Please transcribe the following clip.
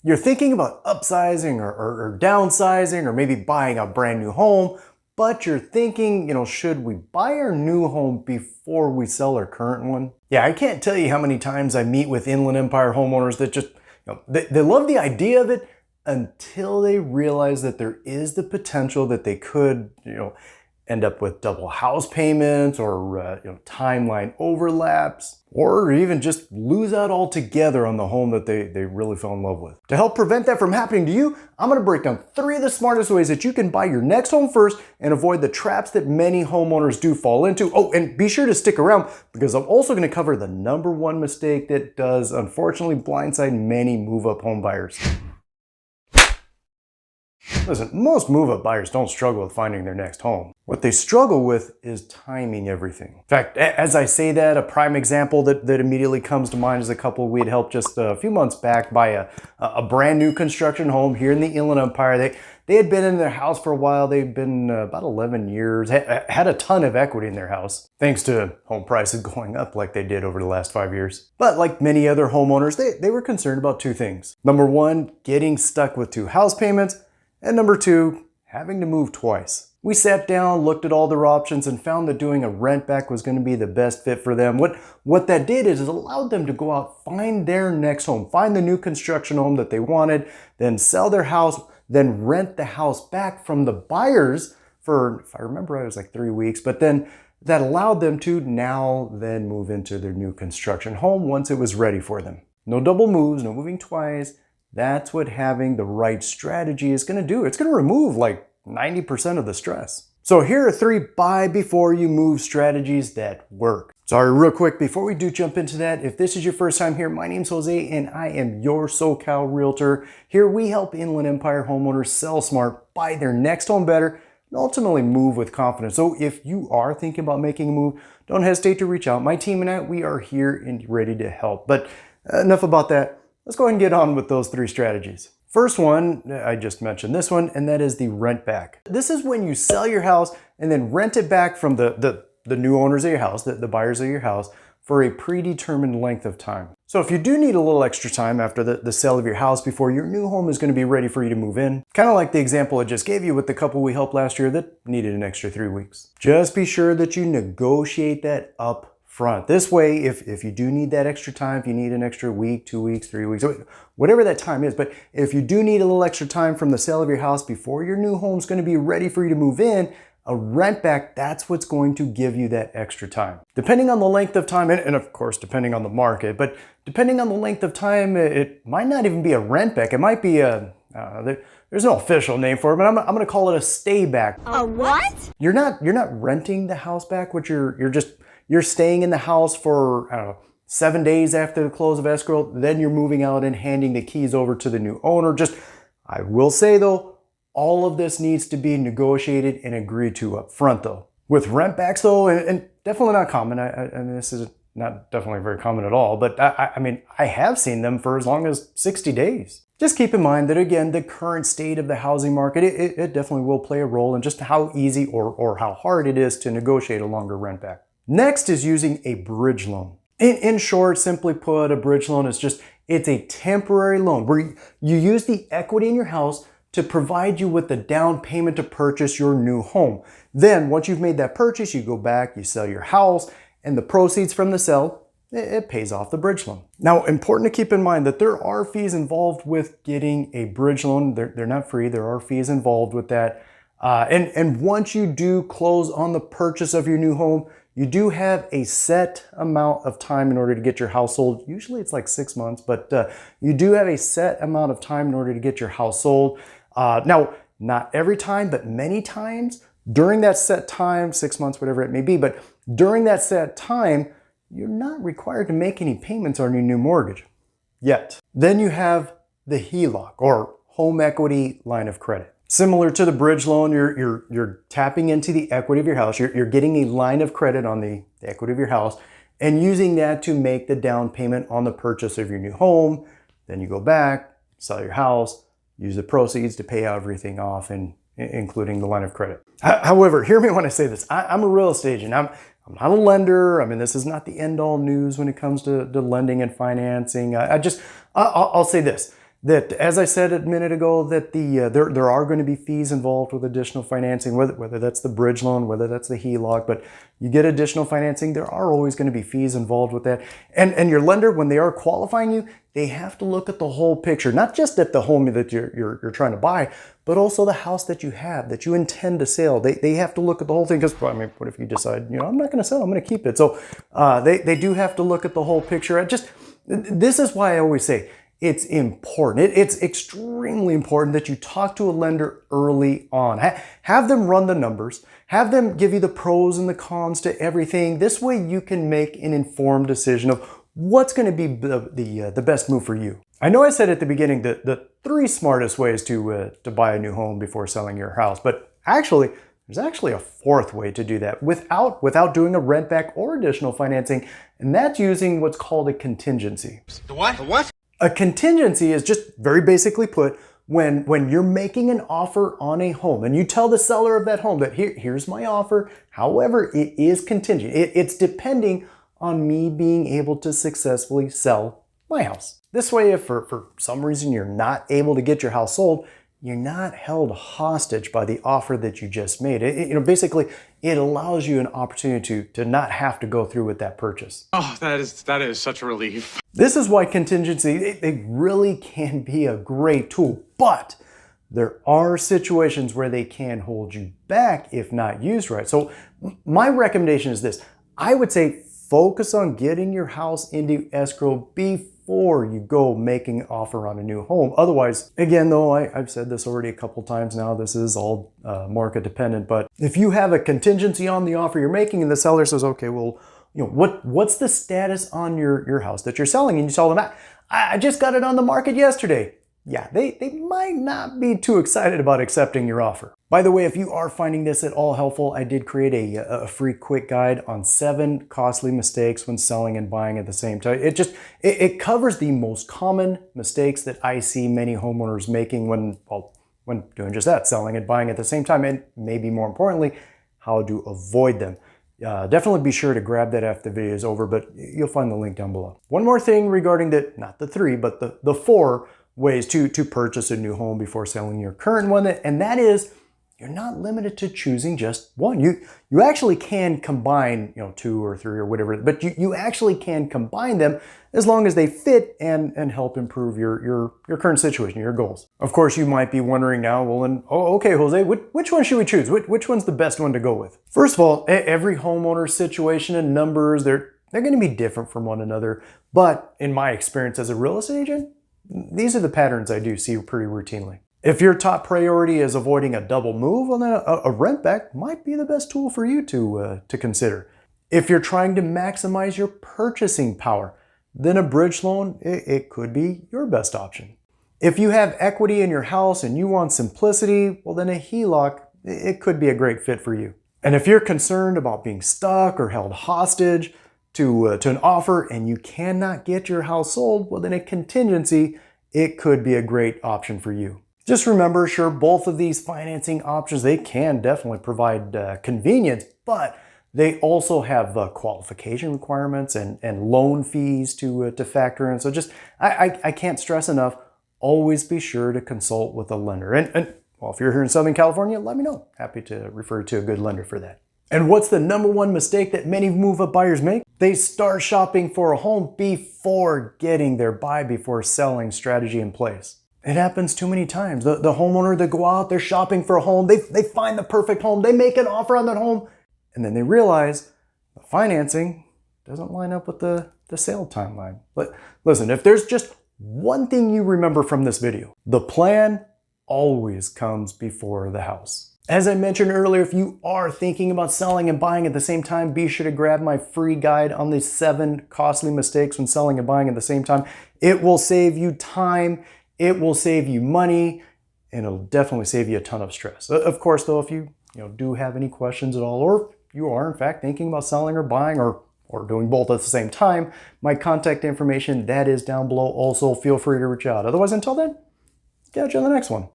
You're thinking about upsizing or downsizing or maybe buying a brand new home, but you're thinking, should we buy our new home before we sell our current one? Yeah, I can't tell you how many times I meet with Inland Empire homeowners that just, they love the idea of it until they realize that there is the potential that they could, end up with double house payments or timeline overlaps, or even just lose out altogether on the home that they really fell in love with. To help prevent that from happening to you, I'm going to break down 3 of the smartest ways that you can buy your next home first and avoid the traps that many homeowners do fall into. Oh, and be sure to stick around because I'm also going to cover the #1 mistake that does unfortunately blindside many move-up home buyers. Listen, most move-up buyers don't struggle with finding their next home. What they struggle with is timing everything. In fact, as I say that, a prime example that immediately comes to mind is a couple we had helped just a few months back buy a brand new construction home here in the Inland Empire. They had been in their house for a while. They'd been about 11 years, had a ton of equity in their house, thanks to home prices going up like they did over the last 5 years. But like many other homeowners, they were concerned about 2 things. #1, getting stuck with 2 house payments, and #2, having to move twice. We sat down, looked at all their options, and found that doing a rent back was going to be the best fit for them. What that did is it allowed them to go out, find their next home, find the new construction home that they wanted, then sell their house, then rent the house back from the buyers for, if I remember, it was like 3 weeks, but then that allowed them to now then move into their new construction home once it was ready for them. No double moves, no moving twice. That's what having the right strategy is going to do. It's going to remove like 90% of the stress. So here are 3 buy before you move strategies that work. Sorry, real quick, before we do jump into that, if this is your first time here, my name's Jose and I am your SoCal realtor. Here we help Inland Empire homeowners sell smart, buy their next home better, and ultimately move with confidence. So if you are thinking about making a move, don't hesitate to reach out. My team and I, we are here and ready to help. But enough about that. Let's go ahead and get on with those 3 strategies. First one, I just mentioned this one, and that is the rent back. This is when you sell your house and then rent it back from the new owners of your house, the buyers of your house, for a predetermined length of time. So if you do need a little extra time after the sale of your house before your new home is going to be ready for you to move in, kind of like the example I just gave you with the couple we helped last year that needed an extra 3 weeks. Just be sure that you negotiate that up front. This way, if you do need that extra time, if you need an extra week, 2 weeks, 3 weeks, whatever that time is, but if you do need a little extra time from the sale of your house before your new home's going to be ready for you to move in, a rent back, that's what's going to give you that extra time. Depending on the length of time, and of course, depending on the market, but depending on the length of time, it might not even be a rent back. It might be there's no official name for it, but I'm going to call it a stay back. A what? You're not renting the house back, which you're staying in the house for, I don't know, 7 days after the close of escrow, then you're moving out and handing the keys over to the new owner. I will say though, all of this needs to be negotiated and agreed to up front though. With rent backs though, and definitely not common, I mean, this is not definitely very common at all, but I have seen them for as long as 60 days. Just keep in mind that again, the current state of the housing market, it definitely will play a role in just how easy or how hard it is to negotiate a longer rent back. Next is using a bridge loan. In short, simply put, a bridge loan is it's a temporary loan where you use the equity in your house to provide you with the down payment to purchase your new home. Then once you've made that purchase, you go back, you sell your house, and the proceeds from the sale, it pays off the bridge loan. Now, important to keep in mind that there are fees involved with getting a bridge loan. They're not free, there are fees involved with that. And once you do close on the purchase of your new home, you do have a set amount of time in order to get your house sold. Usually it's like 6 months, but you do have a set amount of time in order to get your house sold. Now, not every time, but many times during that set time, 6 months, whatever it may be, but during that set time, you're not required to make any payments on your new mortgage yet. Then you have the HELOC or home equity line of credit. Similar to the bridge loan, you're tapping into the equity of your house. You're getting a line of credit on the equity of your house and using that to make the down payment on the purchase of your new home. Then you go back, sell your house, use the proceeds to pay everything off, and including the line of credit. However, hear me when I say this. I'm a real estate agent. I'm not a lender. I mean, this is not the end-all news when it comes to lending and financing. I'll say this. that, as I said a minute ago, that there are going to be fees involved with additional financing, whether that's the bridge loan, whether that's the HELOC, but you get additional financing, there are always going to be fees involved with that. And your lender, when they are qualifying you, they have to look at the whole picture, not just at the home that you're trying to buy, but also the house that you have, that you intend to sell. They have to look at the whole thing, because, I mean, what if you decide, I'm not going to sell, I'm going to keep it. So they do have to look at the whole picture. This is why I always say, it's important. It's extremely important that you talk to a lender early on. Have them run the numbers. Have them give you the pros and the cons to everything. This way you can make an informed decision of what's going to be the best move for you. I know I said at the beginning that the 3 smartest ways to buy a new home before selling your house, but actually, there's actually a 4th way to do that without doing a rent back or additional financing, and that's using what's called a contingency. The what? The what? A contingency is, just very basically put, when you're making an offer on a home and you tell the seller of that home that here's my offer, however, it is contingent. It's depending on me being able to successfully sell my house. This way, if for some reason you're not able to get your house sold, you're not held hostage by the offer that you just made. Basically, it allows you an opportunity to not have to go through with that purchase. Oh, that is such a relief. This is why contingency, they really can be a great tool, but there are situations where they can hold you back if not used right. So my recommendation is this. I would say focus on getting your house into escrow before you go making an offer on a new home. Otherwise, again, though, I've said this already a couple times now, this is all market dependent, but if you have a contingency on the offer you're making and the seller says, okay, well, what's the status on your house that you're selling? And you tell them, I just got it on the market yesterday. Yeah, they might not be too excited about accepting your offer. By the way, if you are finding this at all helpful, I did create a free quick guide on 7 costly mistakes when selling and buying at the same time. It covers the most common mistakes that I see many homeowners making when doing just that, selling and buying at the same time, and maybe more importantly, how to avoid them. Definitely be sure to grab that after the video is over, but you'll find the link down below. One more thing regarding not the 3, but the 4 ways to purchase a new home before selling your current one, and that is, you're not limited to choosing just one. You actually can combine 2 or 3 or whatever, but you actually can combine them as long as they fit and help improve your current situation, your goals. Of course, you might be wondering now, okay, Jose, which one should we choose? Which one's the best one to go with? First of all, every homeowner's situation and numbers, they're going to be different from one another. But in my experience as a real estate agent, these are the patterns I do see pretty routinely. If your top priority is avoiding a double move, well, then a rent back might be the best tool for you to consider. If you're trying to maximize your purchasing power, then a bridge loan, it could be your best option. If you have equity in your house and you want simplicity, well, then a HELOC, it could be a great fit for you. And if you're concerned about being stuck or held hostage to an offer and you cannot get your house sold, well, then a contingency, it could be a great option for you. Just remember, sure, both of these financing options, they can definitely provide convenience, but they also have qualification requirements and loan fees to factor in. So I can't stress enough, always be sure to consult with a lender. And well, if you're here in Southern California, let me know. Happy to refer to a good lender for that. And what's the #1 mistake that many move-up buyers make? They start shopping for a home before getting their buy before selling strategy in place. It happens too many times. The homeowner, they go out, they're shopping for a home, they find the perfect home, they make an offer on that home, and then they realize the financing doesn't line up with the sale timeline. But listen, if there's just one thing you remember from this video, the plan always comes before the house. As I mentioned earlier, if you are thinking about selling and buying at the same time, be sure to grab my free guide on the 7 costly mistakes when selling and buying at the same time. It will save you time, it will save you money, and it'll definitely save you a ton of stress. Of course, though, if you do have any questions at all, or you are in fact thinking about selling or buying or doing both at the same time, my contact information, that is down below. Also, feel free to reach out. Otherwise, until then, catch you on the next one.